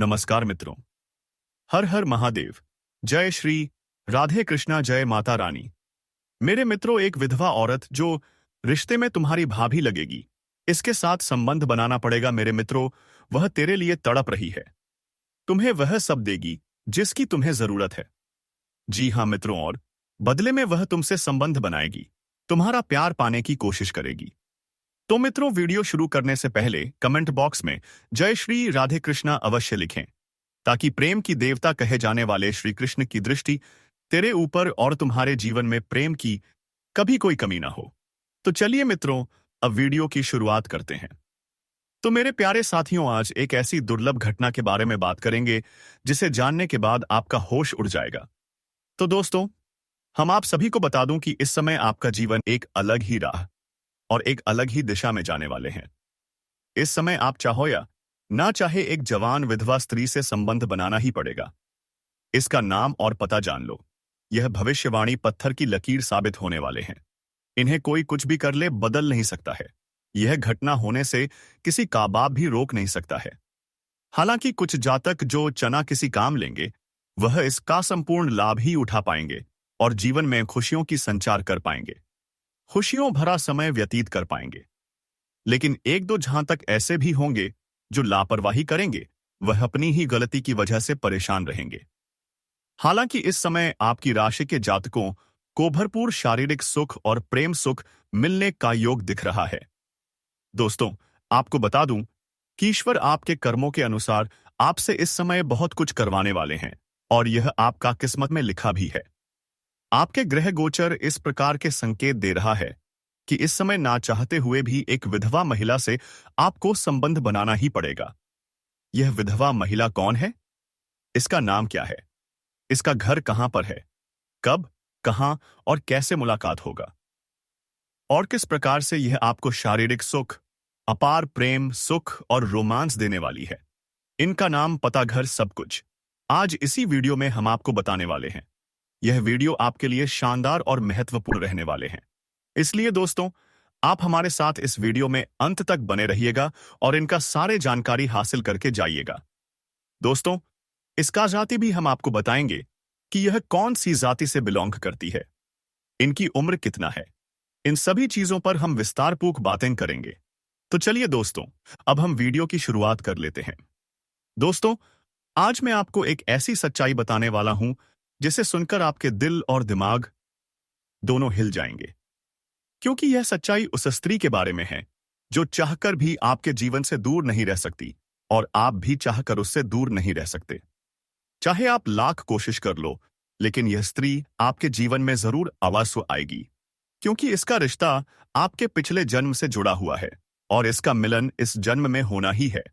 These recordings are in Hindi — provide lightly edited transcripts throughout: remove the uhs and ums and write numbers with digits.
नमस्कार मित्रों। हर हर महादेव। जय श्री राधे कृष्णा, जय माता रानी। मेरे मित्रों, एक विधवा औरत जो रिश्ते में तुम्हारी भाभी लगेगी, इसके साथ संबंध बनाना पड़ेगा मेरे मित्रों। वह तेरे लिए तड़प रही है, तुम्हें वह सब देगी जिसकी तुम्हें जरूरत है। जी हाँ मित्रों, और बदले में वह तुमसे संबंध बनाएगी, तुम्हारा प्यार पाने की कोशिश करेगी। तो मित्रों, वीडियो शुरू करने से पहले कमेंट बॉक्स में जय श्री राधे कृष्णा अवश्य लिखें, ताकि प्रेम की देवता कहे जाने वाले श्री कृष्ण की दृष्टि तेरे ऊपर और तुम्हारे जीवन में प्रेम की कभी कोई कमी ना हो। तो चलिए मित्रों, अब वीडियो की शुरुआत करते हैं। तो मेरे प्यारे साथियों, आज एक ऐसी दुर्लभ घटना के बारे में बात करेंगे जिसे जानने के बाद आपका होश उड़ जाएगा। तो दोस्तों, हम आप सभी को बता दूं कि इस समय आपका जीवन एक अलग ही राह और एक अलग ही दिशा में जाने वाले हैं। इस समय आप चाहो या ना चाहे एक जवान विधवा स्त्री से संबंध बनाना ही पड़ेगा। इसका नाम और पता जान लो। यह भविष्यवाणी पत्थर की लकीर साबित होने वाले हैं। इन्हें कोई कुछ भी कर ले, बदल नहीं सकता है। यह घटना होने से किसी का बाप भी रोक नहीं सकता है। हालांकि कुछ जातक जो चना किसी काम लेंगे, वह इसका संपूर्ण लाभ ही उठा पाएंगे और जीवन में खुशियों की संचार कर पाएंगे, खुशियों भरा समय व्यतीत कर पाएंगे। लेकिन एक दो जहां तक ऐसे भी होंगे जो लापरवाही करेंगे, वह अपनी ही गलती की वजह से परेशान रहेंगे। हालांकि इस समय आपकी राशि के जातकों को भरपूर शारीरिक सुख और प्रेम सुख मिलने का योग दिख रहा है। दोस्तों, आपको बता दूं कि ईश्वर आपके कर्मों के अनुसार आपसे इस समय बहुत कुछ करवाने वाले हैं और यह आपका किस्मत में लिखा भी है। आपके ग्रह गोचर इस प्रकार के संकेत दे रहा है कि इस समय ना चाहते हुए भी एक विधवा महिला से आपको संबंध बनाना ही पड़ेगा। यह विधवा महिला कौन है? इसका नाम क्या है? इसका घर कहां पर है? कब, कहां और कैसे मुलाकात होगा? और किस प्रकार से यह आपको शारीरिक सुख, अपार प्रेम, सुख और रोमांस देने वाली है? इनका नाम, पता, घर, सब कुछ आज इसी वीडियो में हम आपको बताने वाले हैं। यह वीडियो आपके लिए शानदार और महत्वपूर्ण रहने वाले हैं। इसलिए दोस्तों, आप हमारे साथ इस वीडियो में अंत तक बने रहिएगा और इनका सारे जानकारी हासिल करके जाइएगा। दोस्तों, इसका जाति भी हम आपको बताएंगे कि यह कौन सी जाति से बिलोंग करती है, इनकी उम्र कितना है। इन सभी चीजों पर हम विस्तारपूर्वक बातें करेंगे। तो चलिए दोस्तों, अब हम वीडियो की शुरुआत कर लेते हैं। दोस्तों, आज मैं आपको एक ऐसी सच्चाई बताने वाला हूं जिसे सुनकर आपके दिल और दिमाग दोनों हिल जाएंगे, क्योंकि यह सच्चाई उस स्त्री के बारे में है जो चाहकर भी आपके जीवन से दूर नहीं रह सकती और आप भी चाहकर उससे दूर नहीं रह सकते। चाहे आप लाख कोशिश कर लो, लेकिन यह स्त्री आपके जीवन में जरूर अवश्य आएगी, क्योंकि इसका रिश्ता आपके पिछले जन्म से जुड़ा हुआ है और इसका मिलन इस जन्म में होना ही है।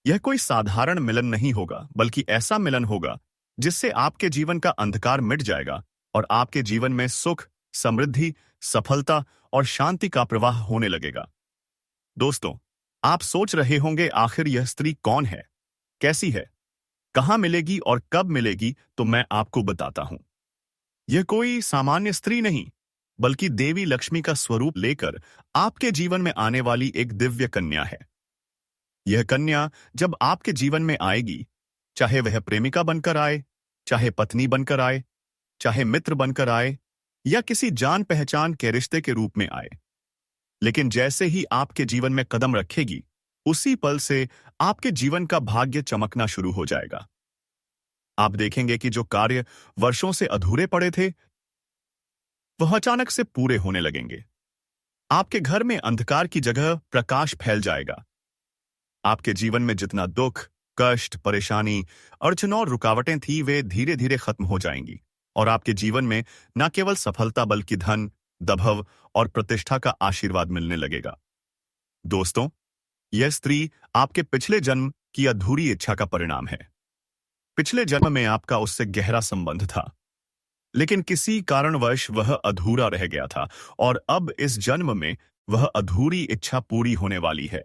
यह कोई साधारण मिलन नहीं होगा, बल्कि ऐसा मिलन होगा जिससे आपके जीवन का अंधकार मिट जाएगा और आपके जीवन में सुख, समृद्धि, सफलता और शांति का प्रवाह होने लगेगा। दोस्तों, आप सोच रहे होंगे, आखिर यह स्त्री कौन है, कैसी है, कहां मिलेगी और कब मिलेगी? तो मैं आपको बताता हूं। यह कोई सामान्य स्त्री नहीं, बल्कि देवी लक्ष्मी का स्वरूप लेकर आपके जीवन में आने वाली एक दिव्य कन्या है। यह कन्या जब आपके जीवन में आएगी, चाहे वह प्रेमिका बनकर आए, चाहे पत्नी बनकर आए, चाहे मित्र बनकर आए या किसी जान पहचान के रिश्ते के रूप में आए, लेकिन जैसे ही आपके जीवन में कदम रखेगी, उसी पल से आपके जीवन का भाग्य चमकना शुरू हो जाएगा। आप देखेंगे कि जो कार्य वर्षों से अधूरे पड़े थे, वह अचानक से पूरे होने लगेंगे। आपके घर में अंधकार की जगह प्रकाश फैल जाएगा। आपके जीवन में जितना दुख, कष्ट, परेशानी, अड़चन और रुकावटें थी, वे धीरे धीरे खत्म हो जाएंगी और आपके जीवन में न केवल सफलता, बल्कि धन, वैभव और प्रतिष्ठा का आशीर्वाद मिलने लगेगा। दोस्तों, यह स्त्री आपके पिछले जन्म की अधूरी इच्छा का परिणाम है। पिछले जन्म में आपका उससे गहरा संबंध था, लेकिन किसी कारणवश वह अधूरा रह गया था और अब इस जन्म में वह अधूरी इच्छा पूरी होने वाली है।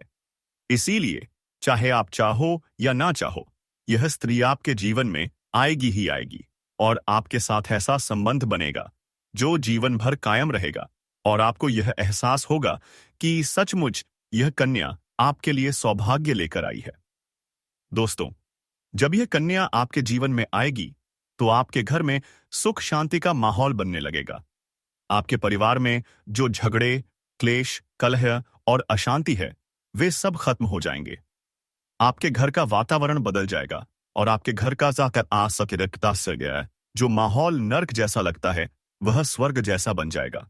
इसीलिए चाहे आप चाहो या ना चाहो, यह स्त्री आपके जीवन में आएगी ही आएगी और आपके साथ ऐसा संबंध बनेगा जो जीवन भर कायम रहेगा और आपको यह एहसास होगा कि सचमुच यह कन्या आपके लिए सौभाग्य लेकर आई है। दोस्तों, जब यह कन्या आपके जीवन में आएगी तो आपके घर में सुख शांति का माहौल बनने लगेगा। आपके परिवार में जो झगड़े, क्लेश, कलह और अशांति है, वे सब खत्म हो जाएंगे। आपके घर का वातावरण बदल जाएगा और आपके घर का जाकर आसक्तिकता से गया है, जो माहौल नर्क जैसा लगता है, वह स्वर्ग जैसा बन जाएगा।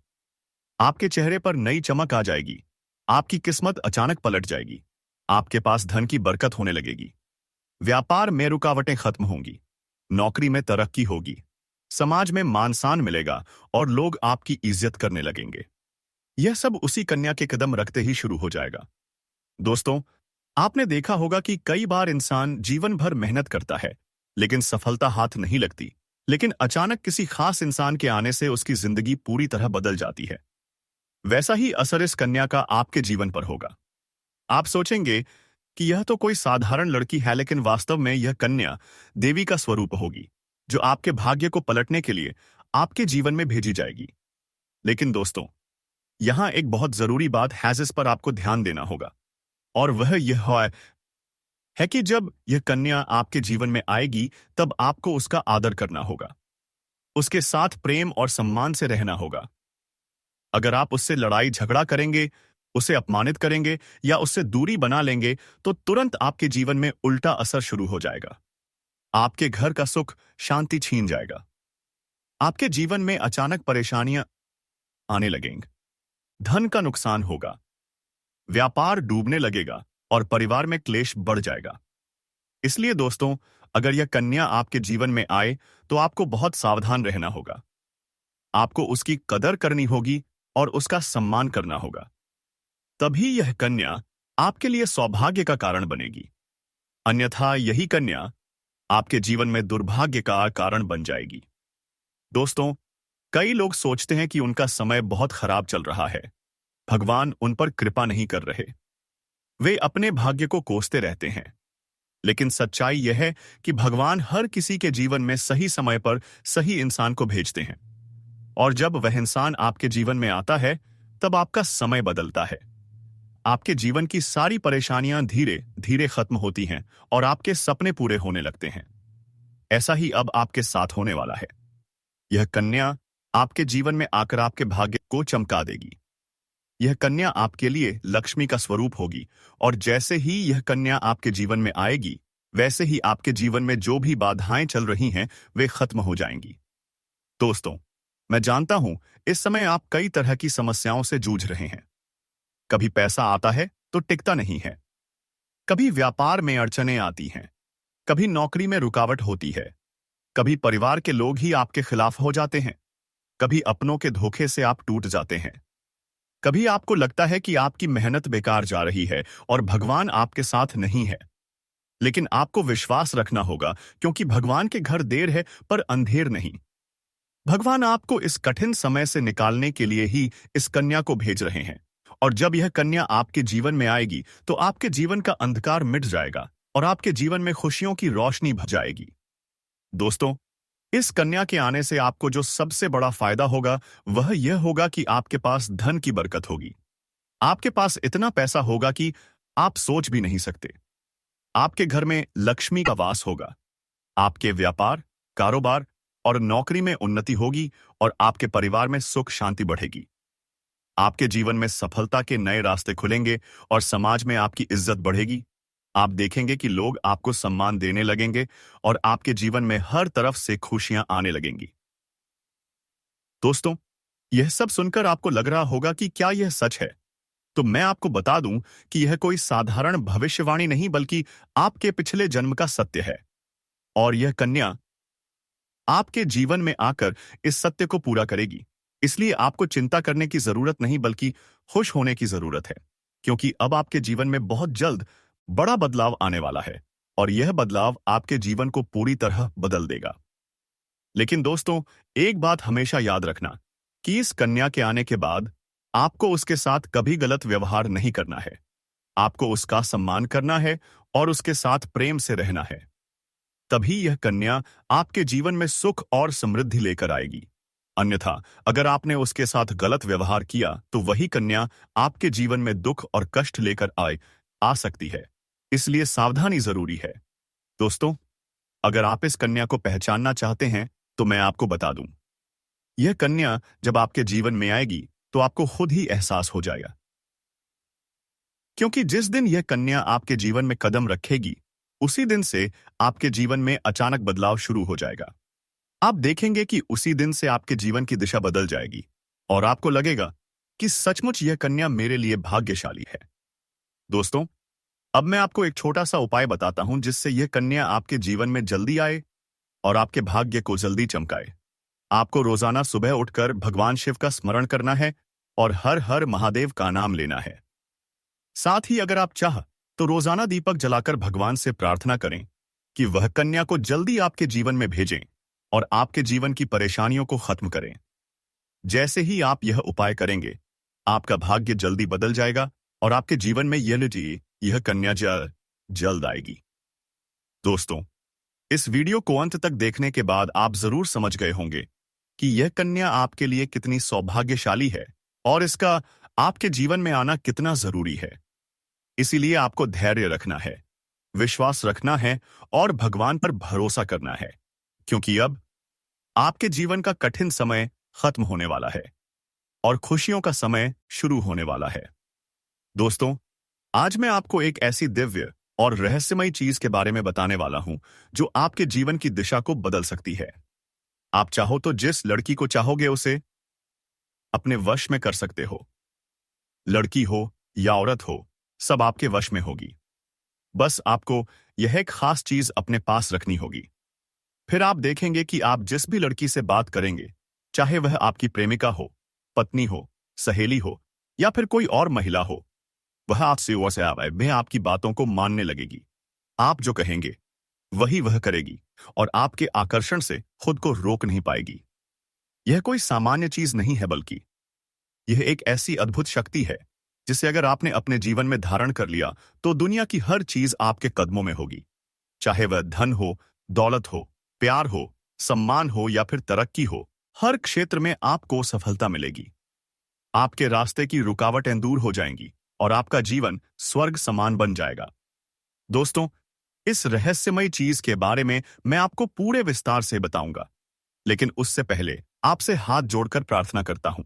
आपके चेहरे पर नई चमक आ जाएगी। आपकी किस्मत अचानक पलट जाएगी। आपके पास धन की बरकत होने लगेगी। व्यापार में रुकावटें खत्म होंगी। नौकरी में तरक्की होगी। समाज में मान सम्मान मिलेगा और लोग आपकी इज्जत करने लगेंगे। यह सब उसी कन्या के कदम रखते ही शुरू हो जाएगा। दोस्तों, आपने देखा होगा कि कई बार इंसान जीवन भर मेहनत करता है, लेकिन सफलता हाथ नहीं लगती। लेकिन अचानक किसी खास इंसान के आने से उसकी जिंदगी पूरी तरह बदल जाती है। वैसा ही असर इस कन्या का आपके जीवन पर होगा। आप सोचेंगे कि यह तो कोई साधारण लड़की है, लेकिन वास्तव में यह कन्या देवी का स्वरूप होगी, जो आपके भाग्य को पलटने के लिए आपके जीवन में भेजी जाएगी। लेकिन दोस्तों, यहां एक बहुत जरूरी बात है जिस पर आपको ध्यान देना होगा, और वह यह है कि जब यह कन्या आपके जीवन में आएगी, तब आपको उसका आदर करना होगा। उसके साथ प्रेम और सम्मान से रहना होगा। अगर आप उससे लड़ाई झगड़ा करेंगे, उसे अपमानित करेंगे या उससे दूरी बना लेंगे, तो तुरंत आपके जीवन में उल्टा असर शुरू हो जाएगा। आपके घर का सुख शांति छीन जाएगा। आपके जीवन में अचानक परेशानियां आने लगेंगी। धन का नुकसान होगा। व्यापार डूबने लगेगा और परिवार में क्लेश बढ़ जाएगा। इसलिए दोस्तों, अगर यह कन्या आपके जीवन में आए तो आपको बहुत सावधान रहना होगा। आपको उसकी कदर करनी होगी और उसका सम्मान करना होगा। तभी यह कन्या आपके लिए सौभाग्य का कारण बनेगी। अन्यथा यही कन्या आपके जीवन में दुर्भाग्य का कारण बन जाएगी। दोस्तों, कई लोग सोचते हैं कि उनका समय बहुत खराब चल रहा है, भगवान उन पर कृपा नहीं कर रहे। वे अपने भाग्य को कोसते रहते हैं। लेकिन सच्चाई यह है कि भगवान हर किसी के जीवन में सही समय पर सही इंसान को भेजते हैं, और जब वह इंसान आपके जीवन में आता है, तब आपका समय बदलता है। आपके जीवन की सारी परेशानियां धीरे धीरे खत्म होती हैं और आपके सपने पूरे होने लगते हैं। ऐसा ही अब आपके साथ होने वाला है। यह कन्या आपके जीवन में आकर आपके भाग्य को चमका देगी। यह कन्या आपके लिए लक्ष्मी का स्वरूप होगी, और जैसे ही यह कन्या आपके जीवन में आएगी, वैसे ही आपके जीवन में जो भी बाधाएं चल रही हैं, वे खत्म हो जाएंगी। दोस्तों, मैं जानता हूं इस समय आप कई तरह की समस्याओं से जूझ रहे हैं। कभी पैसा आता है तो टिकता नहीं है, कभी व्यापार में अड़चनें आती हैं, कभी नौकरी में रुकावट होती है, कभी परिवार के लोग ही आपके खिलाफ हो जाते हैं, कभी अपनों के धोखे से आप टूट जाते हैं, कभी आपको लगता है कि आपकी मेहनत बेकार जा रही है और भगवान आपके साथ नहीं है। लेकिन आपको विश्वास रखना होगा, क्योंकि भगवान के घर देर है पर अंधेर नहीं। भगवान आपको इस कठिन समय से निकालने के लिए ही इस कन्या को भेज रहे हैं, और जब यह कन्या आपके जीवन में आएगी तो आपके जीवन का अंधकार मिट जाएगा और आपके जीवन में खुशियों की रोशनी भर जाएगी। दोस्तों, इस कन्या के आने से आपको जो सबसे बड़ा फायदा होगा, वह यह होगा कि आपके पास धन की बरकत होगी। आपके पास इतना पैसा होगा कि आप सोच भी नहीं सकते। आपके घर में लक्ष्मी का वास होगा। आपके व्यापार, कारोबार और नौकरी में उन्नति होगी और आपके परिवार में सुख शांति बढ़ेगी। आपके जीवन में सफलता के नए रास्ते खुलेंगे और समाज में आपकी इज्जत बढ़ेगी। आप देखेंगे कि लोग आपको सम्मान देने लगेंगे और आपके जीवन में हर तरफ से खुशियां आने लगेंगी। दोस्तों, यह सब सुनकर आपको लग रहा होगा कि क्या यह सच है? तो मैं आपको बता दूं कि यह कोई साधारण भविष्यवाणी नहीं, बल्कि आपके पिछले जन्म का सत्य है। और यह कन्या आपके जीवन में आकर इस सत्य को पूरा करेगी। इसलिए आपको चिंता करने की जरूरत नहीं, बल्कि खुश होने की जरूरत है, क्योंकि अब आपके जीवन में बहुत जल्द बड़ा बदलाव आने वाला है, और यह बदलाव आपके जीवन को पूरी तरह बदल देगा। लेकिन दोस्तों, एक बात हमेशा याद रखना कि इस कन्या के आने के बाद आपको उसके साथ कभी गलत व्यवहार नहीं करना है। आपको उसका सम्मान करना है और उसके साथ प्रेम से रहना है। तभी यह कन्या आपके जीवन में सुख और समृद्धि लेकर आएगी। अन्यथा अगर आपने उसके साथ गलत व्यवहार किया, तो वही कन्या आपके जीवन में दुख और कष्ट लेकर आ सकती है। इसलिए सावधानी जरूरी है। दोस्तों, अगर आप इस कन्या को पहचानना चाहते हैं तो मैं आपको बता दूं, यह कन्या जब आपके जीवन में आएगी तो आपको खुद ही एहसास हो जाएगा। क्योंकि जिस दिन यह कन्या आपके जीवन में कदम रखेगी, उसी दिन से आपके जीवन में अचानक बदलाव शुरू हो जाएगा। आप देखेंगे कि उसी दिन से आपके जीवन की दिशा बदल जाएगी और आपको लगेगा कि सचमुच यह कन्या मेरे लिए भाग्यशाली है। दोस्तों, अब मैं आपको एक छोटा सा उपाय बताता हूं जिससे यह कन्या आपके जीवन में जल्दी आए और आपके भाग्य को जल्दी चमकाए। आपको रोजाना सुबह उठकर भगवान शिव का स्मरण करना है और हर हर महादेव का नाम लेना है। साथ ही अगर आप चाह तो रोजाना दीपक जलाकर भगवान से प्रार्थना करें कि वह कन्या को जल्दी आपके जीवन में भेजें और आपके जीवन की परेशानियों को खत्म करें। जैसे ही आप यह उपाय करेंगे, आपका भाग्य जल्दी बदल जाएगा और आपके जीवन में यह कन्या जल्द आएगी। दोस्तों, इस वीडियो को अंत तक देखने के बाद आप जरूर समझ गए होंगे कि यह कन्या आपके लिए कितनी सौभाग्यशाली है और इसका आपके जीवन में आना कितना जरूरी है। इसीलिए आपको धैर्य रखना है, विश्वास रखना है और भगवान पर भरोसा करना है, क्योंकि अब आपके जीवन का कठिन समय खत्म होने वाला है और खुशियों का समय शुरू होने वाला है। दोस्तों, आज मैं आपको एक ऐसी दिव्य और रहस्यमयी चीज के बारे में बताने वाला हूं जो आपके जीवन की दिशा को बदल सकती है। आप चाहो तो जिस लड़की को चाहोगे उसे अपने वश में कर सकते हो। लड़की हो या औरत हो, सब आपके वश में होगी। बस आपको यह एक खास चीज अपने पास रखनी होगी। फिर आप देखेंगे कि आप जिस भी लड़की से बात करेंगे, चाहे वह आपकी प्रेमिका हो, पत्नी हो, सहेली हो या फिर कोई और महिला हो, वह आपसे में आपकी बातों को मानने लगेगी। आप जो कहेंगे वही वह करेगी और आपके आकर्षण से खुद को रोक नहीं पाएगी। यह कोई सामान्य चीज नहीं है, बल्कि यह एक ऐसी अद्भुत शक्ति है जिसे अगर आपने अपने जीवन में धारण कर लिया तो दुनिया की हर चीज आपके कदमों में होगी। चाहे वह धन हो, दौलत हो, प्यार हो, सम्मान हो या फिर तरक्की हो, हर क्षेत्र में आपको सफलता मिलेगी। आपके रास्ते की रुकावटें दूर हो जाएंगी और आपका जीवन स्वर्ग समान बन जाएगा। दोस्तों, इस रहस्यमयी चीज के बारे में मैं आपको पूरे विस्तार से बताऊंगा, लेकिन उससे पहले आपसे हाथ जोड़कर प्रार्थना करता हूं।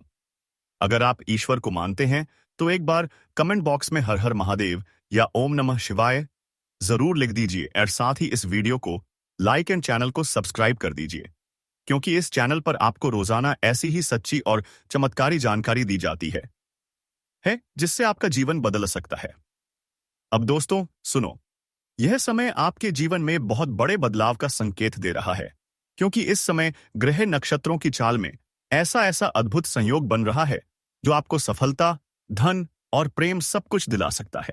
अगर आप ईश्वर को मानते हैं तो एक बार कमेंट बॉक्स में हर हर महादेव या ओम नमः शिवाय जरूर लिख दीजिए और साथ ही इस वीडियो को लाइक एंड चैनल को सब्सक्राइब कर दीजिए, क्योंकि इस चैनल पर आपको रोजाना ऐसी ही सच्ची और चमत्कारी जानकारी दी जाती है जिससे आपका जीवन बदल सकता है। अब दोस्तों सुनो, यह समय आपके जीवन में बहुत बड़े बदलाव का संकेत दे रहा है, क्योंकि इस समय ग्रह नक्षत्रों की चाल में ऐसा ऐसा अद्भुत संयोग बन रहा है जो आपको सफलता, धन और प्रेम सब कुछ दिला सकता है।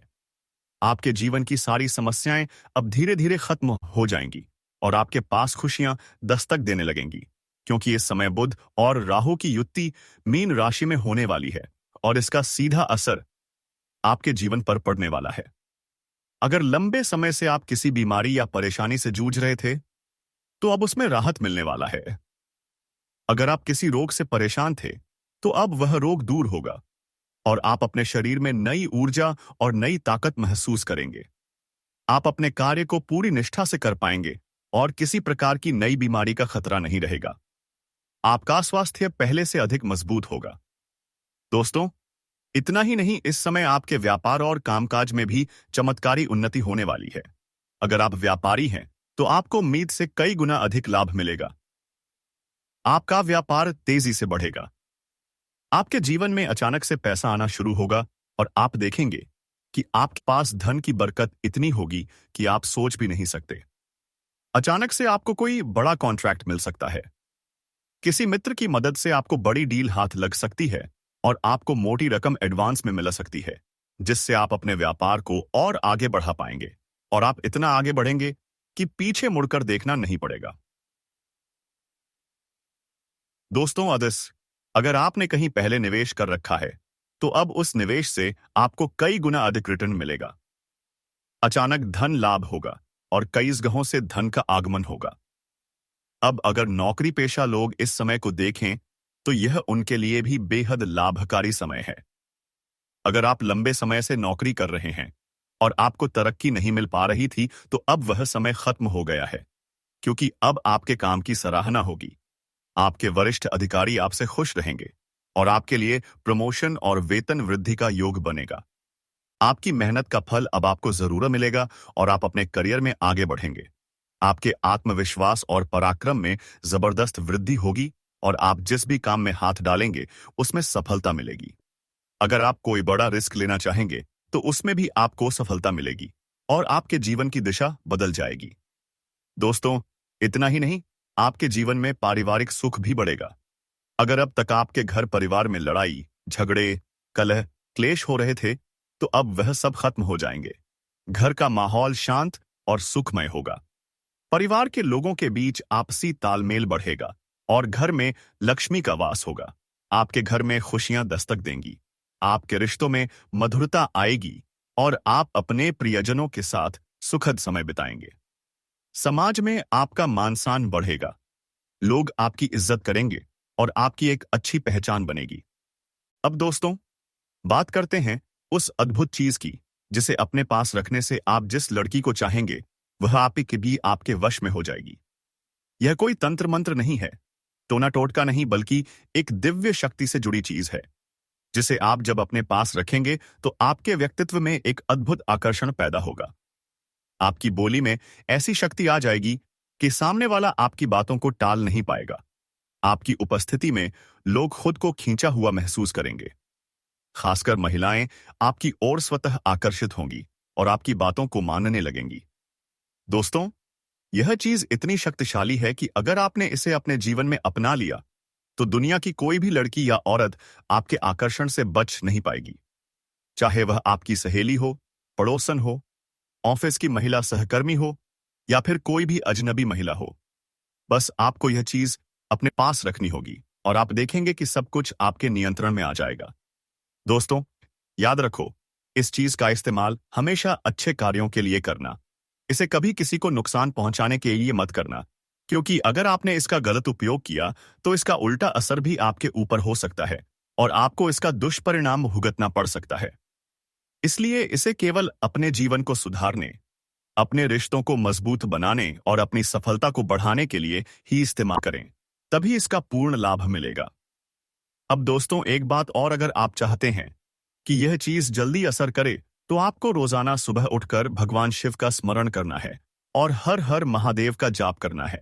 आपके जीवन की सारी समस्याएं अब धीरे धीरे खत्म हो जाएंगी और आपके पास खुशियां दस्तक देने लगेंगी, क्योंकि इस समय बुध और राहु की युति मीन राशि में होने वाली है और इसका सीधा असर आपके जीवन पर पड़ने वाला है। अगर लंबे समय से आप किसी बीमारी या परेशानी से जूझ रहे थे तो अब उसमें राहत मिलने वाला है। अगर आप किसी रोग से परेशान थे तो अब वह रोग दूर होगा और आप अपने शरीर में नई ऊर्जा और नई ताकत महसूस करेंगे। आप अपने कार्य को पूरी निष्ठा से कर पाएंगे और किसी प्रकार की नई बीमारी का खतरा नहीं रहेगा। आपका स्वास्थ्य पहले से अधिक मजबूत होगा। दोस्तों, इतना ही नहीं, इस समय आपके व्यापार और कामकाज में भी चमत्कारी उन्नति होने वाली है। अगर आप व्यापारी हैं तो आपको उम्मीद से कई गुना अधिक लाभ मिलेगा। आपका व्यापार तेजी से बढ़ेगा। आपके जीवन में अचानक से पैसा आना शुरू होगा और आप देखेंगे कि आपके पास धन की बरकत इतनी होगी कि आप सोच भी नहीं सकते। अचानक से आपको कोई बड़ा कॉन्ट्रैक्ट मिल सकता है। किसी मित्र की मदद से आपको बड़ी डील हाथ लग सकती है और आपको मोटी रकम एडवांस में मिल सकती है, जिससे आप अपने व्यापार को और आगे बढ़ा पाएंगे और आप इतना आगे बढ़ेंगे कि पीछे मुड़कर देखना नहीं पड़ेगा। दोस्तों, अगर आपने कहीं पहले निवेश कर रखा है तो अब उस निवेश से आपको कई गुना अधिक रिटर्न मिलेगा। अचानक धन लाभ होगा और कई जगहों से धन का आगमन होगा। अब अगर नौकरी पेशा लोग इस समय को देखें तो यह उनके लिए भी बेहद लाभकारी समय है। अगर आप लंबे समय से नौकरी कर रहे हैं और आपको तरक्की नहीं मिल पा रही थी तो अब वह समय खत्म हो गया है। क्योंकि अब आपके काम की सराहना होगी। आपके वरिष्ठ अधिकारी आपसे खुश रहेंगे और आपके लिए प्रमोशन और वेतन वृद्धि का योग बनेगा। आपकी मेहनत का फल अब आपको जरूर मिलेगा और आप अपने करियर में आगे बढ़ेंगे। आपके आत्मविश्वास और पराक्रम में जबरदस्त वृद्धि होगी और आप जिस भी काम में हाथ डालेंगे उसमें सफलता मिलेगी। अगर आप कोई बड़ा रिस्क लेना चाहेंगे तो उसमें भी आपको सफलता मिलेगी और आपके जीवन की दिशा बदल जाएगी। दोस्तों, इतना ही नहीं, आपके जीवन में पारिवारिक सुख भी बढ़ेगा। अगर अब तक आपके घर परिवार में लड़ाई, झगड़े, कलह, क्लेश हो रहे थे, तो अब वह सब खत्म हो जाएंगे। घर का माहौल शांत और सुखमय होगा। परिवार के लोगों के बीच आपसी तालमेल बढ़ेगा और घर में लक्ष्मी का वास होगा। आपके घर में खुशियां दस्तक देंगी। आपके रिश्तों में मधुरता आएगी और आप अपने प्रियजनों के साथ सुखद समय बिताएंगे। समाज में आपका मान सम्मान बढ़ेगा। लोग आपकी इज्जत करेंगे और आपकी एक अच्छी पहचान बनेगी। अब दोस्तों, बात करते हैं उस अद्भुत चीज की जिसे अपने पास रखने से आप जिस लड़की को चाहेंगे वह आप ही के भी आपके वश में हो जाएगी। यह कोई तंत्र मंत्र नहीं है, टोना टोटका नहीं, बल्कि एक दिव्य शक्ति से जुड़ी चीज है जिसे आप जब अपने पास रखेंगे तो आपके व्यक्तित्व में एक अद्भुत आकर्षण पैदा होगा। आपकी बोली में ऐसी शक्ति आ जाएगी कि सामने वाला आपकी बातों को टाल नहीं पाएगा। आपकी उपस्थिति में लोग खुद को खींचा हुआ महसूस करेंगे। खासकर महिलाएं आपकी ओर स्वतः आकर्षित होंगी और आपकी बातों को मानने लगेंगी। दोस्तों, यह चीज इतनी शक्तिशाली है कि अगर आपने इसे अपने जीवन में अपना लिया तो दुनिया की कोई भी लड़की या औरत आपके आकर्षण से बच नहीं पाएगी। चाहे वह आपकी सहेली हो, पड़ोसन हो, ऑफिस की महिला सहकर्मी हो या फिर कोई भी अजनबी महिला हो। बस आपको यह चीज अपने पास रखनी होगी और आप देखेंगे कि सब कुछ आपके नियंत्रण में आ जाएगा। दोस्तों, याद रखो, इस चीज का इस्तेमाल हमेशा अच्छे कार्यों के लिए करना। इसे कभी किसी को नुकसान पहुंचाने के लिए मत करना, क्योंकि अगर आपने इसका गलत उपयोग किया तो इसका उल्टा असर भी आपके ऊपर हो सकता है और आपको इसका दुष्परिणाम भुगतना पड़ सकता है। इसलिए इसे केवल अपने जीवन को सुधारने, अपने रिश्तों को मजबूत बनाने और अपनी सफलता को बढ़ाने के लिए ही इस्तेमाल करें, तभी इसका पूर्ण लाभ मिलेगा। अब दोस्तों, एक बात और, अगर आप चाहते हैं कि यह चीज जल्दी असर करे तो आपको रोजाना सुबह उठकर भगवान शिव का स्मरण करना है और हर हर महादेव का जाप करना है।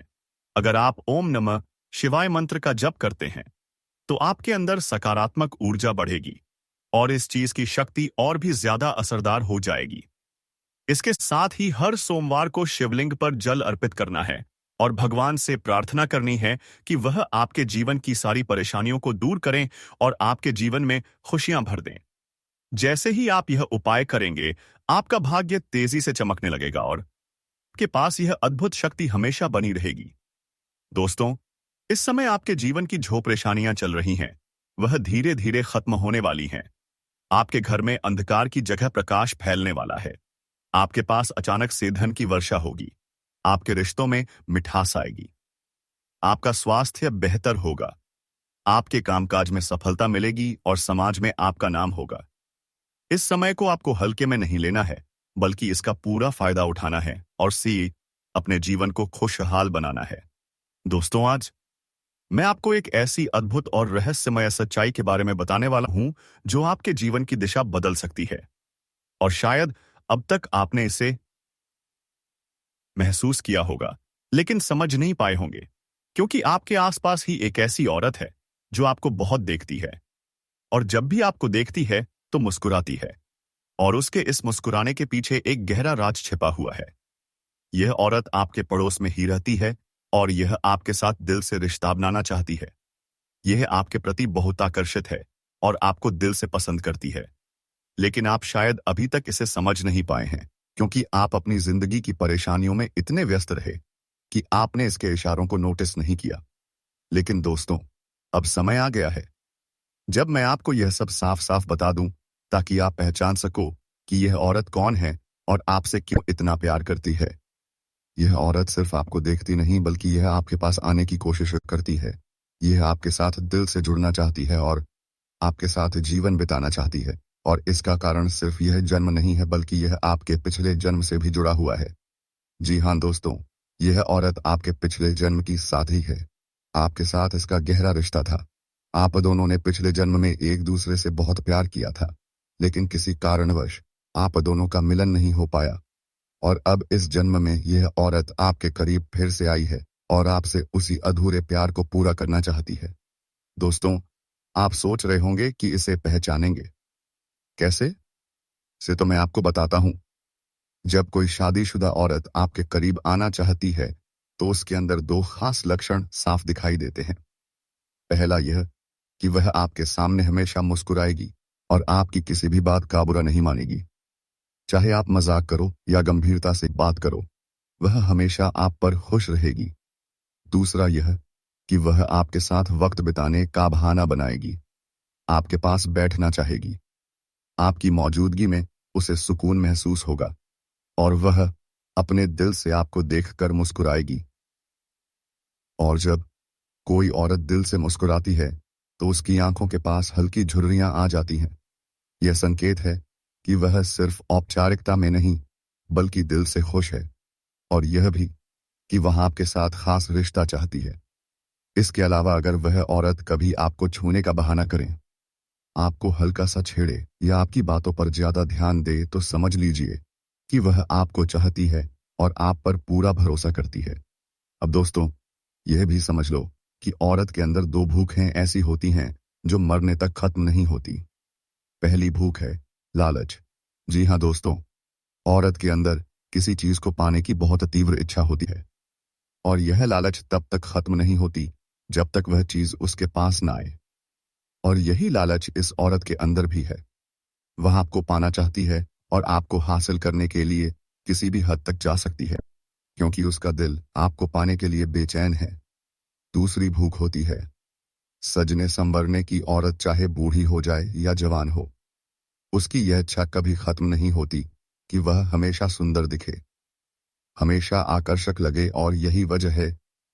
अगर आप ओम नमः शिवाय मंत्र का जप करते हैं तो आपके अंदर सकारात्मक ऊर्जा बढ़ेगी और इस चीज की शक्ति और भी ज्यादा असरदार हो जाएगी। इसके साथ ही हर सोमवार को शिवलिंग पर जल अर्पित करना है और भगवान से प्रार्थना करनी है कि वह आपके जीवन की सारी परेशानियों को दूर करें और आपके जीवन में खुशियां भर दें। जैसे ही आप यह उपाय करेंगे, आपका भाग्य तेजी से चमकने लगेगा और आपके पास यह अद्भुत शक्ति हमेशा बनी रहेगी। दोस्तों, इस समय आपके जीवन की जो परेशानियां चल रही हैं, वह धीरे धीरे खत्म होने वाली हैं। आपके घर में अंधकार की जगह प्रकाश फैलने वाला है। आपके पास अचानक से धन की वर्षा होगी। आपके रिश्तों में मिठास आएगी। आपका स्वास्थ्य बेहतर होगा। आपके कामकाज में सफलता मिलेगी और समाज में आपका नाम होगा। इस समय को आपको हल्के में नहीं लेना है, बल्कि इसका पूरा फायदा उठाना है और अपने जीवन को खुशहाल बनाना है। दोस्तों, आज मैं आपको एक ऐसी अद्भुत और रहस्यमय सच्चाई के बारे में बताने वाला हूं जो आपके जीवन की दिशा बदल सकती है और शायद अब तक आपने इसे महसूस किया होगा लेकिन समझ नहीं पाए होंगे, क्योंकि आपके आसपास ही एक ऐसी औरत है जो आपको बहुत देखती है और जब भी आपको देखती है तो मुस्कुराती है और उसके इस मुस्कुराने के पीछे एक गहरा राज छिपा हुआ है। यह औरत आपके पड़ोस में ही रहती है और यह आपके साथ दिल से रिश्ता बनाना चाहती है। यह आपके प्रति बहुत आकर्षित है और आपको दिल से पसंद करती है, लेकिन आप शायद अभी तक इसे समझ नहीं पाए हैं, क्योंकि आप अपनी जिंदगी की परेशानियों में इतने व्यस्त रहे कि आपने इसके इशारों को नोटिस नहीं किया। लेकिन दोस्तों, अब समय आ गया है जब मैं आपको यह सब साफ साफ बता दूं, ताकि आप पहचान सको कि यह औरत कौन है और आपसे क्यों इतना प्यार करती है। यह औरत सिर्फ आपको देखती नहीं, बल्कि यह आपके पास आने की कोशिश करती है। यह आपके साथ दिल से जुड़ना चाहती है और आपके साथ जीवन बिताना चाहती है, और इसका कारण सिर्फ यह जन्म नहीं है, बल्कि यह आपके पिछले जन्म से भी जुड़ा हुआ है। जी हाँ दोस्तों, यह औरत आपके पिछले जन्म की साथी है। आपके साथ इसका गहरा रिश्ता था। आप दोनों ने पिछले जन्म में एक दूसरे से बहुत प्यार किया था, लेकिन किसी कारणवश आप दोनों का मिलन नहीं हो पाया। और अब इस जन्म में यह औरत आपके करीब फिर से आई है और आपसे उसी अधूरे प्यार को पूरा करना चाहती है। दोस्तों, आप सोच रहे होंगे कि इसे पहचानेंगे कैसे? से तो मैं आपको बताता हूं। जब कोई शादीशुदा औरत आपके करीब आना चाहती है, तो उसके अंदर दो खास लक्षण साफ दिखाई देते हैं। पहला यह कि वह आपके सामने हमेशा मुस्कुराएगी और आपकी किसी भी बात का बुरा नहीं मानेगी। चाहे आप मजाक करो या गंभीरता से बात करो, वह हमेशा आप पर खुश रहेगी। दूसरा यह कि वह आपके साथ वक्त बिताने का बहाना बनाएगी, आपके पास बैठना चाहेगी। आपकी मौजूदगी में उसे सुकून महसूस होगा और वह अपने दिल से आपको देखकर मुस्कुराएगी। और जब कोई औरत दिल से मुस्कुराती है, तो उसकी आंखों के पास हल्की झुर्रियां आ जाती हैं। यह संकेत है कि वह सिर्फ औपचारिकता में नहीं, बल्कि दिल से खुश है, और यह भी कि वह आपके साथ खास रिश्ता चाहती है। इसके अलावा अगर वह औरत कभी आपको छूने का बहाना करे, आपको हल्का सा छेड़े या आपकी बातों पर ज्यादा ध्यान दे, तो समझ लीजिए कि वह आपको चाहती है और आप पर पूरा भरोसा करती है। अब दोस्तों, यह भी समझ लो कि औरत के अंदर दो भूखें ऐसी होती हैं जो मरने तक खत्म नहीं होती। पहली भूख है लालच। जी हाँ दोस्तों, औरत के अंदर किसी चीज को पाने की बहुत तीव्र इच्छा होती है, और यह लालच तब तक खत्म नहीं होती जब तक वह चीज उसके पास ना आए। और यही लालच इस औरत के अंदर भी है। वह आपको पाना चाहती है और आपको हासिल करने के लिए किसी भी हद तक जा सकती है, क्योंकि उसका दिल आपको पाने के लिए बेचैन है। दूसरी भूख होती है सजने संवरने की। औरत चाहे बूढ़ी हो जाए या जवान हो, उसकी यह इच्छा कभी खत्म नहीं होती कि वह हमेशा सुंदर दिखे, हमेशा आकर्षक लगे। और यही वजह है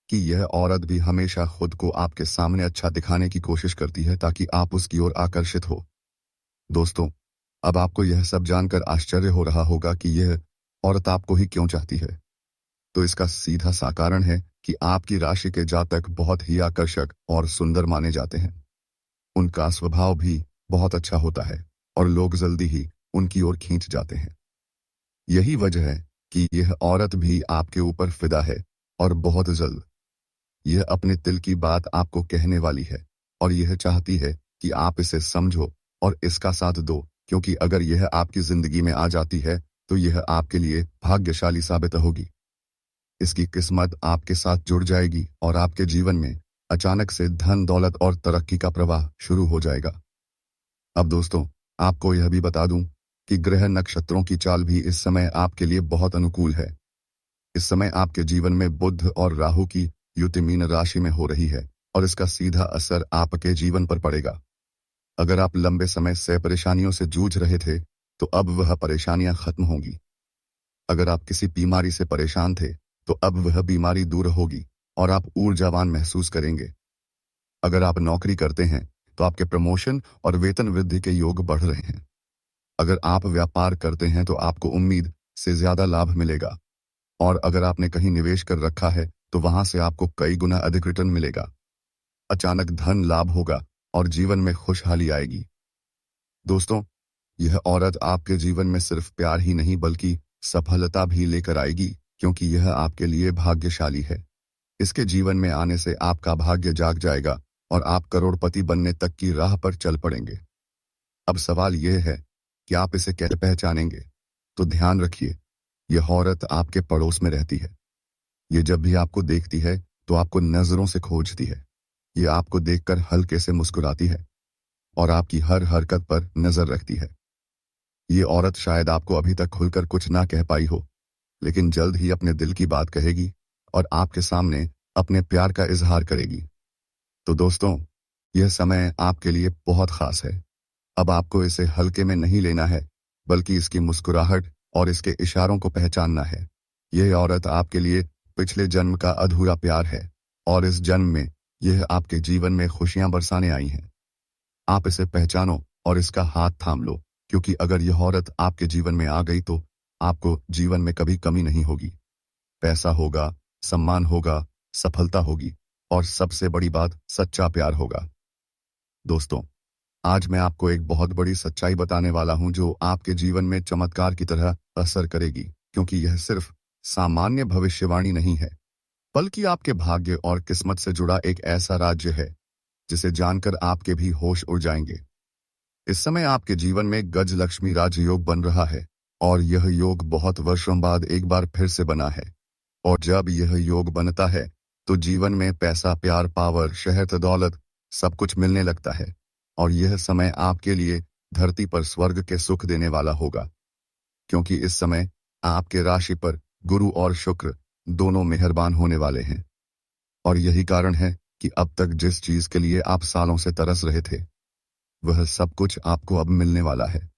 कि यह औरत भी हमेशा खुद को आपके सामने अच्छा दिखाने की कोशिश करती है, ताकि आप उसकी ओर आकर्षित हो। दोस्तों, अब आपको यह सब जानकर आश्चर्य हो रहा होगा कि यह औरत आपको ही क्यों चाहती है। तो इसका सीधा सा कारण है कि आपकी राशि के जातक बहुत ही आकर्षक और सुंदर माने जाते हैं। उनका स्वभाव भी बहुत अच्छा होता है और लोग जल्दी ही उनकी ओर खींच जाते हैं। यही वजह है कि यह औरत भी आपके ऊपर फिदा है, और बहुत जल्द यह अपने दिल की बात आपको कहने वाली है, और यह चाहती है कि आप इसे समझो और इसका साथ दो, क्योंकि अगर यह आपकी जिंदगी में आ जाती है तो यह आपके लिए भाग्यशाली साबित होगी। इसकी किस्मत आपके साथ जुड़ जाएगी और आपके जीवन में अचानक से धन दौलत और तरक्की का प्रवाह शुरू हो जाएगा। अब दोस्तों, आपको यह भी बता दूं कि ग्रह नक्षत्रों की चाल भी इस समय आपके लिए बहुत अनुकूल है। इस समय आपके जीवन में बुध और राहु की युति मीन राशि में हो रही है, और इसका सीधा असर आपके जीवन पर पड़ेगा। अगर आप लंबे समय से परेशानियों से जूझ रहे थे, तो अब वह परेशानियां खत्म होंगी। अगर आप किसी बीमारी से परेशान थे, तो अब वह बीमारी दूर होगी और आप ऊर्जावान महसूस करेंगे। अगर आप नौकरी करते हैं, तो आपके प्रमोशन और वेतन वृद्धि के योग बढ़ रहे हैं। अगर आप व्यापार करते हैं, तो आपको उम्मीद से ज्यादा लाभ मिलेगा। और अगर आपने कहीं निवेश कर रखा है, तो वहां से आपको कई गुना अधिक रिटर्न मिलेगा। अचानक धन लाभ होगा और जीवन में खुशहाली आएगी। दोस्तों, यह औरत आपके जीवन में सिर्फ प्यार ही नहीं, बल्कि सफलता भी लेकर आएगी, क्योंकि यह आपके लिए भाग्यशाली है। इसके जीवन में आने से आपका भाग्य जाग जाएगा और आप करोड़पति बनने तक की राह पर चल पड़ेंगे। अब सवाल यह है कि आप इसे कैसे पहचानेंगे। तो ध्यान रखिए, यह औरत आपके पड़ोस में रहती है। ये जब भी आपको देखती है, तो आपको नजरों से खोजती है। ये आपको देखकर हल्के से मुस्कुराती है और आपकी हर हरकत पर नजर रखती है। ये औरत शायद आपको अभी तक खुलकर कुछ ना कह पाई हो, लेकिन जल्द ही अपने दिल की बात कहेगी और आपके सामने अपने प्यार का इजहार करेगी। तो दोस्तों, यह समय आपके लिए बहुत खास है। अब आपको इसे हल्के में नहीं लेना है, बल्कि इसकी मुस्कुराहट और इसके इशारों को पहचानना है। यह औरत आपके लिए पिछले जन्म का अधूरा प्यार है, और इस जन्म में यह आपके जीवन में खुशियां बरसाने आई हैं। आप इसे पहचानो और इसका हाथ थाम लो, क्योंकि अगर यह औरत आपके जीवन में आ गई, तो आपको जीवन में कभी कमी नहीं होगी। पैसा होगा, सम्मान होगा, सफलता होगी और सबसे बड़ी बात सच्चा प्यार होगा। दोस्तों, आज मैं आपको एक बहुत बड़ी सच्चाई बताने वाला हूं जो आपके जीवन में चमत्कार की तरह असर करेगी, क्योंकि यह सिर्फ सामान्य भविष्यवाणी नहीं है, बल्कि आपके भाग्य और किस्मत से जुड़ा एक ऐसा राज्य है जिसे जानकर आपके भी होश उड़ जाएंगे। इस समय आपके जीवन में गज लक्ष्मी राजयोग बन रहा है और यह योग बहुत वर्षों बाद एक बार फिर से बना है। और जब यह योग बनता है तो जीवन में पैसा, प्यार, पावर, शहरत, दौलत सब कुछ मिलने लगता है और यह समय आपके लिए धरती पर स्वर्ग के सुख देने वाला होगा, क्योंकि इस समय आपके राशि पर गुरु और शुक्र दोनों मेहरबान होने वाले हैं। और यही कारण है कि अब तक जिस चीज के लिए आप सालों से तरस रहे थे वह सब कुछ आपको अब मिलने वाला है।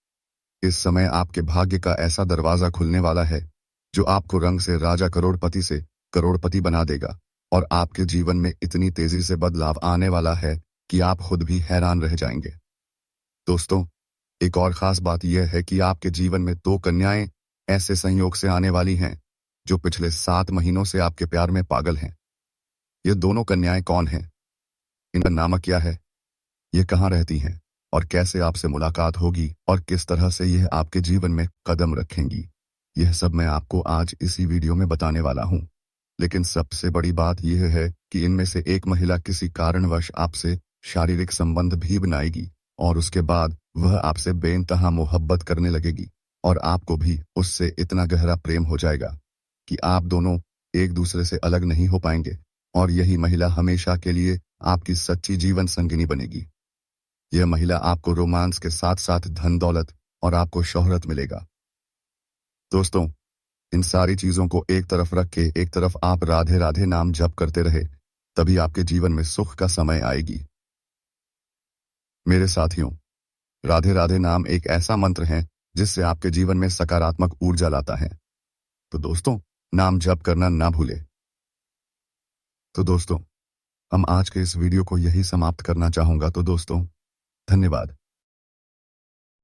इस समय आपके भाग्य का ऐसा दरवाजा खुलने वाला है जो आपको रंग से राजा करोड़पति से करोड़पति बना देगा और आपके जीवन में इतनी तेजी से बदलाव आने वाला है कि आप खुद भी हैरान रह जाएंगे। दोस्तों, एक और खास बात यह है कि आपके जीवन में 2 कन्याएं ऐसे संयोग से आने वाली हैं जो पिछले 7 महीनों से आपके प्यार में पागल हैं। ये दोनों कन्याएं कौन हैं? इनका नाम क्या है? ये कहाँ रहती हैं और कैसे आपसे मुलाकात होगी और किस तरह से यह आपके जीवन में कदम रखेंगी, यह सब मैं आपको आज इसी वीडियो में बताने वाला हूं। लेकिन सबसे बड़ी बात यह है कि इनमें से एक महिला किसी कारणवश आपसे शारीरिक संबंध भी बनाएगी और उसके बाद वह आपसे बेइंतहा मोहब्बत करने लगेगी और आपको भी उससे इतना गहरा प्रेम हो जाएगा कि आप दोनों एक दूसरे से अलग नहीं हो पाएंगे और यही महिला हमेशा के लिए आपकी सच्ची जीवन संगिनी बनेगी। यह महिला आपको रोमांस के साथ साथ धन दौलत और आपको शोहरत मिलेगा। दोस्तों, इन सारी चीजों को एक तरफ रख के एक तरफ आप राधे राधे नाम जप करते रहे, तभी आपके जीवन में सुख का समय आएगी। मेरे साथियों, राधे राधे नाम एक ऐसा मंत्र है जिससे आपके जीवन में सकारात्मक ऊर्जा लाता है। तो दोस्तों, नाम जप करना ना भूले। तो दोस्तों, हम आज के इस वीडियो को यही समाप्त करना चाहूंगा। तो दोस्तों, धन्यवाद।